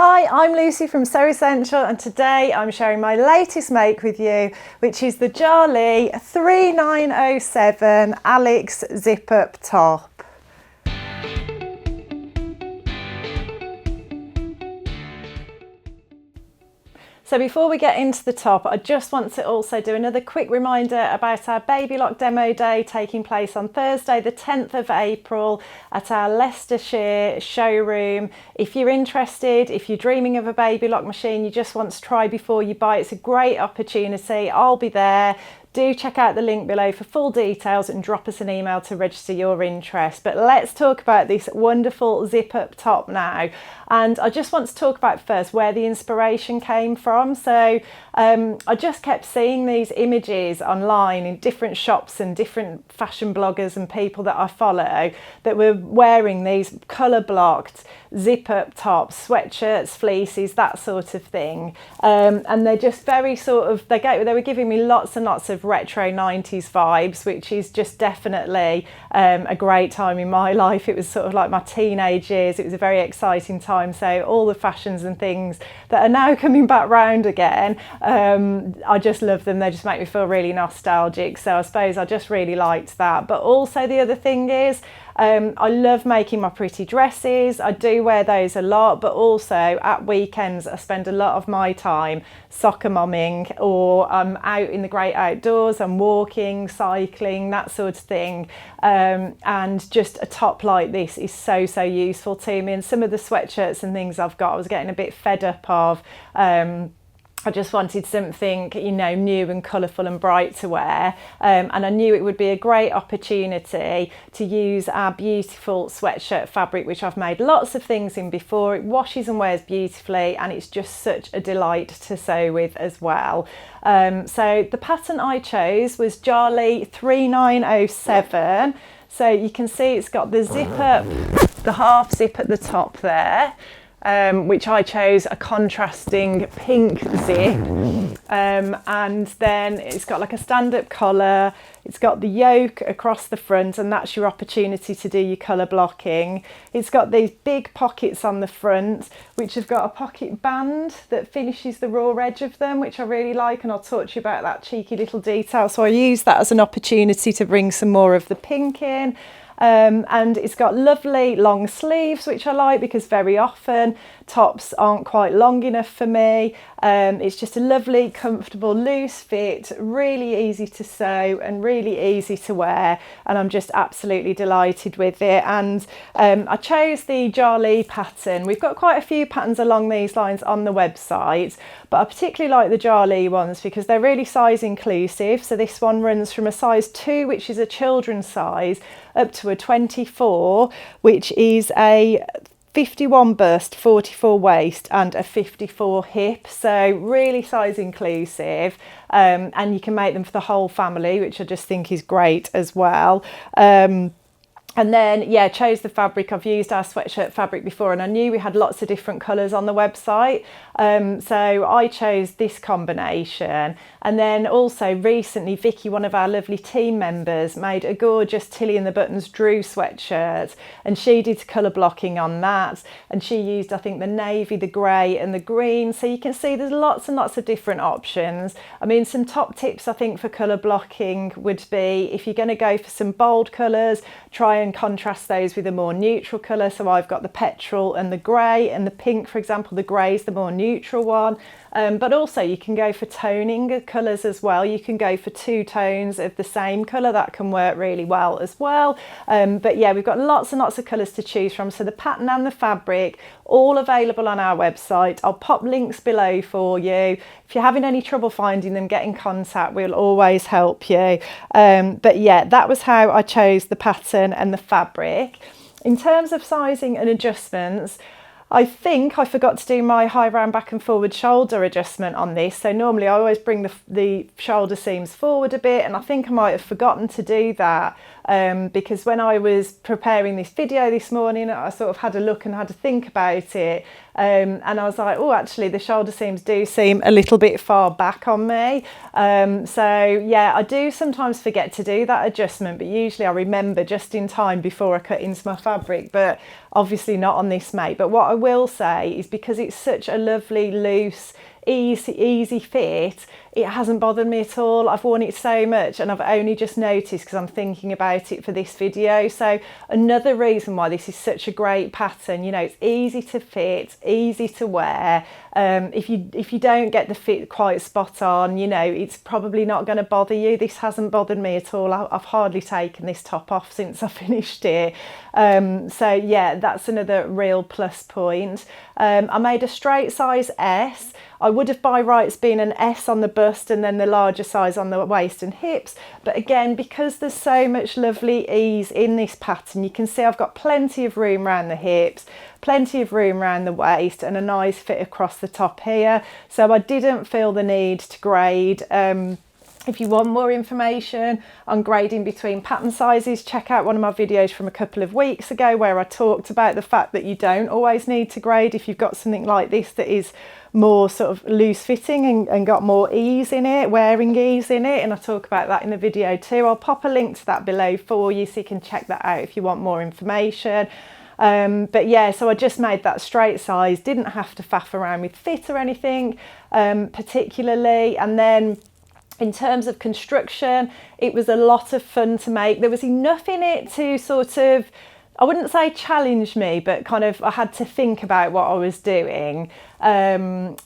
Hi, I'm Lucy from Sew Essential, and today I'm sharing my latest make with you, which is the Jalie 3907 Alex zip up top. So before we get into the top, I just want to also do another quick reminder about our Baby Lock Demo Day taking place on Thursday the 10th of April at our Leicestershire showroom. If you're interested, if you're dreaming of a Baby Lock machine, you just want to try before you buy, it's a great opportunity. I'll be there. Do check out the link below for full details and drop us an email to register your interest. But let's talk about this wonderful zip up top now. And I just want to talk about first where the inspiration came from. So I just kept seeing these images online in different shops and different fashion bloggers and people that I follow that were wearing these colour blocked zip up tops, sweatshirts, fleeces, that sort of thing. And they're just very sort of, they were giving me lots and lots of retro 90s vibes, which is just definitely a great time in my life. It was sort of like my teenage years. It was a very exciting time. So all the fashions and things that are now coming back round again, I just love them. They just make me feel really nostalgic. So I suppose I just really liked that. But also the other thing is, I love making my pretty dresses. I do wear those a lot, but also at weekends I spend a lot of my time soccer momming, or I'm out in the great outdoors, I'm walking, cycling, that sort of thing. And just a top like this is so useful to me. And some of the sweatshirts and things I've got, I was getting a bit fed up of. I just wanted something, you know, new and colourful and bright to wear, and I knew it would be a great opportunity to use our beautiful sweatshirt fabric, which I've made lots of things in before. It washes and wears beautifully, and it's just such a delight to sew with as well. So the pattern I chose was Jalie 3907. So you can see it's got the zip up, the half zip at the top there. Which I chose a contrasting pink zip, and then it's got like a stand-up collar. It's got the yoke across the front, and that's your opportunity to do your colour blocking. It's got these big pockets on the front, which have got a pocket band that finishes the raw edge of them, which I really like, and I'll talk to you about that cheeky little detail. So I use that as an opportunity to bring some more of the pink in. And it's got lovely long sleeves, which I like because very often tops aren't quite long enough for me. It's just a lovely, comfortable, loose fit, really easy to sew and really easy to wear, and I'm just absolutely delighted with it. And I chose the Jalie pattern. We've got quite a few patterns along these lines on the website, but I particularly like the Jalie ones because they're really size inclusive. So this one runs from a size 2, which is a children's size, up to a 24, which is a 51 bust, 44 waist and a 54 hip. So really size inclusive, and you can make them for the whole family, which I just think is great as well. And then, yeah, chose the fabric. I've used our sweatshirt fabric before, and I knew we had lots of different colours on the website. So I chose this combination. And then also recently, Vicky, one of our lovely team members, made a gorgeous Tilly and the Buttons Drew sweatshirt, and she did colour blocking on that. And she used, I think, the navy, the grey and the green. So you can see there's lots and lots of different options. I mean, some top tips I think for colour blocking would be, if you're going to go for some bold colours, try and contrast those with a more neutral colour. So I've got the petrol and the grey and the pink, for example. The grey is the more neutral one. But also you can go for toning colours as well. You can go for 2 tones of the same colour. That can work really well as well. But yeah, we've got lots and lots of colours to choose from. So the pattern and the fabric, all available on our website. I'll pop links below for you. If you're having any trouble finding them, get in contact. We'll always help you. But yeah, that was how I chose the pattern and the fabric. In terms of sizing and adjustments, I think I forgot to do my high round back and forward shoulder adjustment on this. So normally I always bring the shoulder seams forward a bit, and I think I might have forgotten to do that. because when I was preparing this video this morning, I sort of had a look and had to think about it, and I was like, oh, actually the shoulder seams do seem a little bit far back on me. So yeah, I do sometimes forget to do that adjustment, but usually I remember just in time before I cut into my fabric, but obviously not on this mate. But what I will say is, because it's such a lovely, loose, easy fit, it hasn't bothered me at all. I've worn it so much, and I've only just noticed because I'm thinking about it for this video. So another reason why this is such a great pattern, you know, it's easy to fit, easy to wear. If you don't get the fit quite spot on, you know, it's probably not going to bother you. This hasn't bothered me at all. I've hardly taken this top off since I finished it. So yeah, that's another real plus point. I made a straight size S. I would have by rights been an S on the bust and then the larger size on the waist and hips, but again, because there's so much lovely ease in this pattern, you can see I've got plenty of room around the hips, plenty of room around the waist, and a nice fit across the top here. So I didn't feel the need to grade. If you want more information on grading between pattern sizes, check out one of my videos from a couple of weeks ago where I talked about the fact that you don't always need to grade if you've got something like this that is more sort of loose fitting and got more ease in it, wearing ease in it, and I talk about that in the video too. I'll pop a link to that below for you so you can check that out if you want more information. But yeah, so I just made that straight size, didn't have to faff around with fit or anything particularly. And then in terms of construction, it was a lot of fun to make. There was enough in it to sort of, I wouldn't say challenge me, but kind of I had to think about what I was doing. But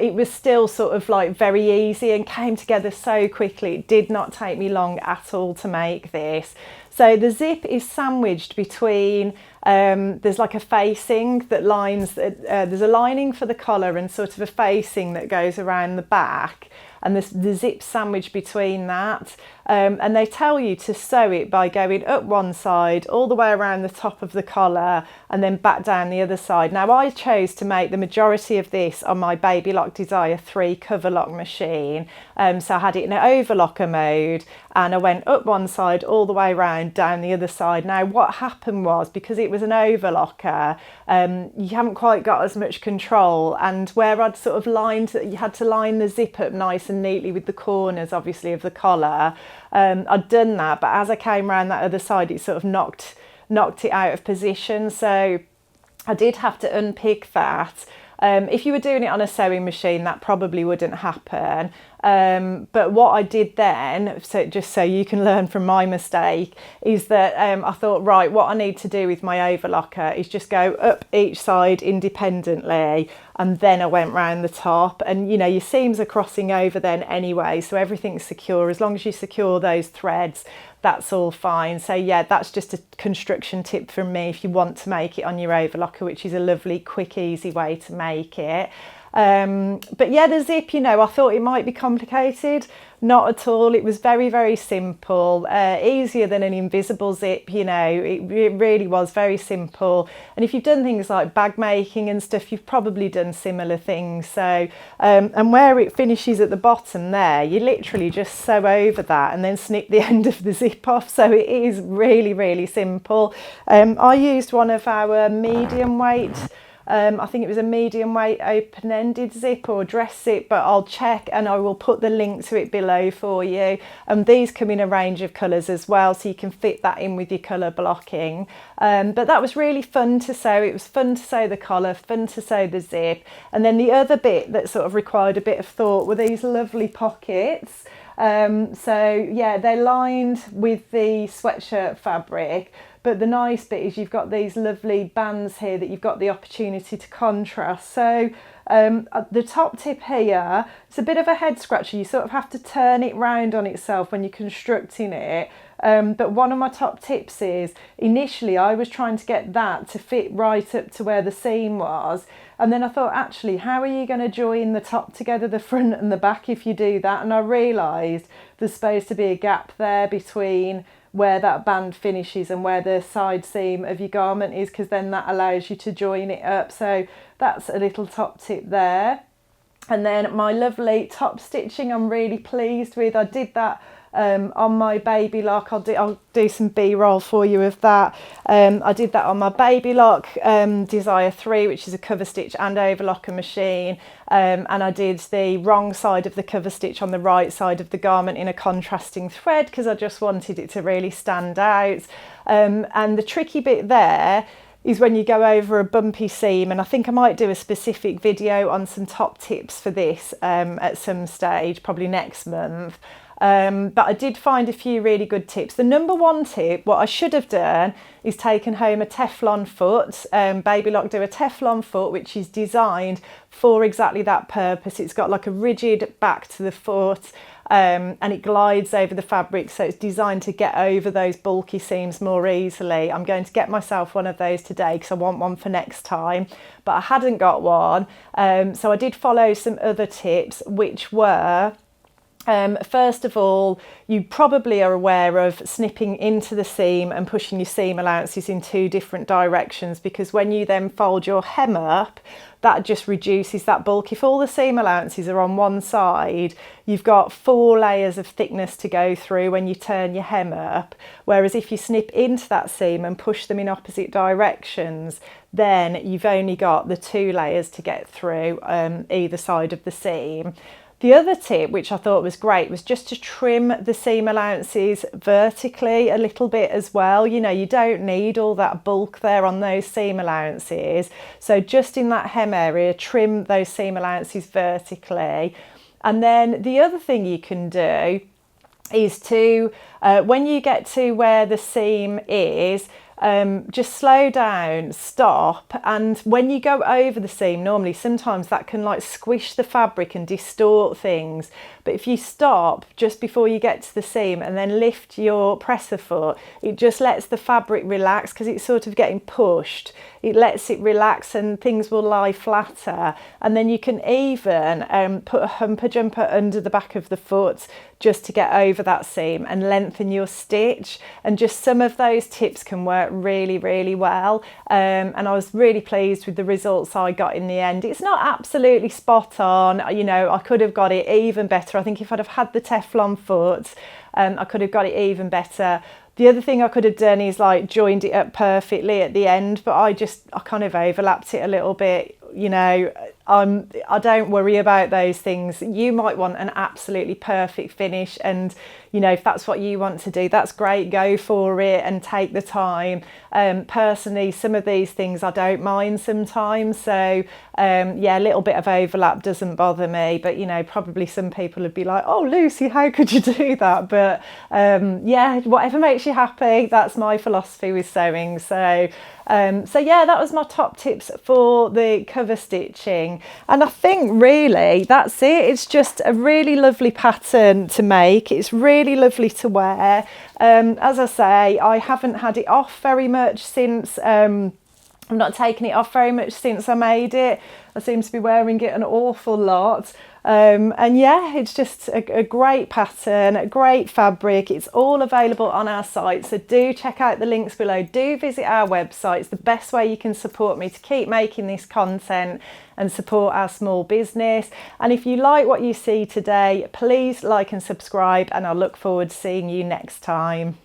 it was still sort of like very easy and came together so quickly. It did not take me long at all to make this. So the zip is sandwiched between, there's like a facing that lines, there's a lining for the collar and sort of a facing that goes around the back, and the zip sandwiched between that. And they tell you to sew it by going up one side all the way around the top of the collar and then back down the other side. Now I chose to make the majority of this on my Baby Lock Desire 3 cover lock machine. So I had it in an overlocker mode, and I went up one side all the way around down the other side. Now what happened was, because it was an overlocker, you haven't quite got as much control, and where I'd sort of lined, you had to line the zip up nice and neatly with the corners obviously of the collar. I'd done that, but as I came around that other side, it sort of knocked it out of position. So I did have to unpick that. If you were doing it on a sewing machine, that probably wouldn't happen. But what I did then, so just so you can learn from my mistake, is that I thought, right, what I need to do with my overlocker is just go up each side independently, and then I went round the top, and you know, your seams are crossing over then anyway, so everything's secure. As long as you secure those threads, that's all fine. So yeah, that's just a construction tip from me if you want to make it on your overlocker, which is a lovely, quick, easy way to make it. But yeah, the zip, you know, I thought it might be complicated. Not at all. It was very, very simple, easier than an invisible zip, you know, it really was very simple. And if you've done things like bag making and stuff, you've probably done similar things. So, and where it finishes at the bottom there, you literally just sew over that and then snip the end of the zip off. So it is really, really simple. I used one of our medium weight, I think it was a medium weight open-ended zip or dress zip, but I'll check and I will put the link to it below for you. These come in a range of colours as well, so you can fit that in with your colour blocking. But that was really fun to sew. It was fun to sew the collar, fun to sew the zip. And then the other bit that sort of required a bit of thought were these lovely pockets. So yeah, they're lined with the sweatshirt fabric, but the nice bit is you've got these lovely bands here that you've got the opportunity to contrast. So the top tip here, it's a bit of a head scratcher. You sort of have to turn it round on itself when you're constructing it. But one of my top tips is, initially I was trying to get that to fit right up to where the seam was. And then I thought, actually, how are you going to join the top together, the front and the back, if you do that? And I realised there's supposed to be a gap there between where that band finishes and where the side seam of your garment is, because then that allows you to join it up. So that's a little top tip there. And then my lovely top stitching, I'm really pleased with. I did that on my baby lock. I'll do some B-roll for you of that. I did that on my baby lock Desire 3, which is a cover stitch and overlocker machine, and I did the wrong side of the cover stitch on the right side of the garment in a contrasting thread because I just wanted it to really stand out. And the tricky bit there is when you go over a bumpy seam, and I think I might do a specific video on some top tips for this at some stage, probably next month. But I did find a few really good tips. The number one tip, what I should have done, is taken home a Teflon foot. Baby Lock do a Teflon foot, which is designed for exactly that purpose. It's got like a rigid back to the foot, and it glides over the fabric, so it's designed to get over those bulky seams more easily. I'm going to get myself one of those today because I want one for next time, but I hadn't got one. So I did follow some other tips, which were, first of all, you probably are aware of snipping into the seam and pushing your seam allowances in two different directions, because when you then fold your hem up, that just reduces that bulk. If all the seam allowances are on one side, you've got 4 layers of thickness to go through when you turn your hem up. Whereas if you snip into that seam and push them in opposite directions, then you've only got the 2 layers to get through either side of the seam. The other tip, which I thought was great, was just to trim the seam allowances vertically a little bit as well. You know, you don't need all that bulk there on those seam allowances. So just in that hem area, trim those seam allowances vertically. And then the other thing you can do is to, when you get to where the seam is, just slow down, stop, and when you go over the seam, normally sometimes that can like squish the fabric and distort things, but if you stop just before you get to the seam and then lift your presser foot, it just lets the fabric relax because it's sort of getting pushed. It lets it relax and things will lie flatter, and then you can even put a humper jumper under the back of the foot just to get over that seam and lengthen your stitch. And just some of those tips can work really, really well, and I was really pleased with the results I got in the end. It's not absolutely spot on, you know, I could have got it even better. I think if I'd have had the Teflon foot, I could have got it even better. The other thing I could have done is like joined it up perfectly at the end, but I kind of overlapped it a little bit. You know, I don't worry about those things. You might want an absolutely perfect finish, and you know, if that's what you want to do, that's great, go for it and take the time. Personally, some of these things I don't mind sometimes, so yeah, a little bit of overlap doesn't bother me, but you know, probably some people would be like, oh Lucy, how could you do that? But yeah, whatever makes you happy, that's my philosophy with sewing. So yeah, that was my top tips for the cover stitching, and I think really that's it. It's just a really lovely pattern to make. It's really lovely to wear. As I say, I haven't had it off very much since I've not taken it off very much since I made it. I seem to be wearing it an awful lot. And yeah, it's just a great pattern, a great fabric. It's all available on our site, so do check out the links below. Do visit our website. It's the best way you can support me to keep making this content and support our small business. And if you like what you see today, please like and subscribe, and I look forward to seeing you next time.